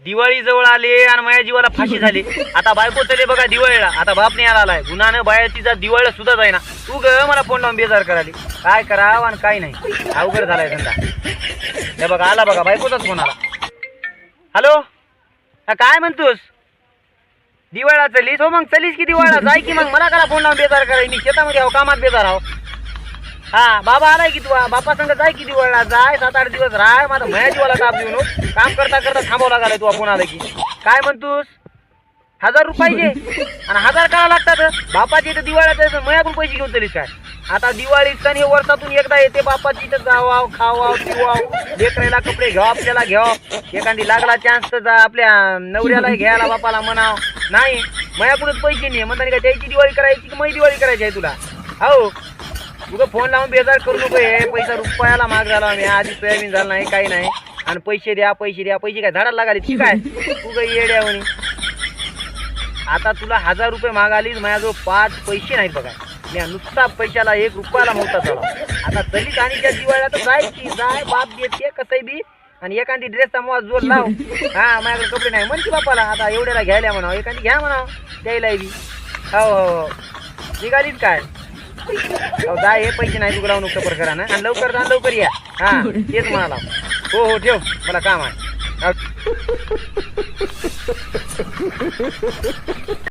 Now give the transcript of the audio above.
दिवाळी जवळ आले आणि माझ्या जीवाला फाशी झाली. आता बायको चले बघा दिवाळीला, आता बाप नाही आलाय गुन्हानं बाया तिचा दिवाळीला सुद्धा जाईना. तू ग मला फोन लावून बेजार कराली, काय करावं आणि काय नाही, अवघड झालाय धंदा. हे बघा आला बघा बायकोचाच फोन आला. हॅलो, काय म्हणतोस? दिवाळीला चलीस? हो मग चलीस की दिवाळीला जाय की मग, मला करा फोन लावून बेजार कराय, मी शेतामध्ये आहो, कामात बेजार आहो. हा बाबा आलाय की तू बापा संग जाय की दिवाळीला, जाय 7-8 दिवस राय. माझा माझ्या जीवाला ताप देऊ नको, काम करता करता थांबावं लागायला तू फोन आला की. काय म्हणतोस? 1000 रुपये आणि 1000 काढा लागतात बापाची इथं दिवाळीला, मयाकडून पैसे घेऊन चलीस काय? आता दिवाळी सण हे वर्षातून एकदा येते, बापाची इथं जावाव खावाव पिवाव, लेकरायला कपडे घ्याव, आपल्याला घ्याव, एखादी लागला चान्स तर आपल्या नवऱ्याला घ्यायला बापाला म्हणाव. नाही मयाकडूनच पैसे नाही म्हणता का, त्याची दिवाळी करायची की मग दिवाळी करायची आहे तुला? हो तुझं फोन लावून बेजार करू नको. हे पैसा रुपयाला महाग झाला, आम्ही आधी सोयाबीन झालं नाही काही नाही, आणि पैसे द्या पैसे द्या, पैसे काय झाडाला लागाले ठीक आहे तू काही येड्या म्हणे. आता तुला 1000 रुपये मागालीस, माझ्याजवळ 5 पैसे नाहीत बघा, मी नुसता पैशाला 1 रुपयाला मोठा झाला. आता चलीत आणि त्या दिवाळीला तर जायची, जाय बाप देते कसंही बी, आणि एखादी ड्रेसचा मोज जोर लाव. हा माझ्याकडे कपडे नाही म्हणते बापाला, आता एवढ्याला घ्यायला म्हणावं, एखादी घ्या म्हणावं द्यायला बी. हो हो निघालीच काय? हो जाय, हे पैसे नाही तुला नको पर करा ना, आणि लवकर जा लवकर या. हा तेच म्हणाला. हो हो ठेव, मला काम आहे.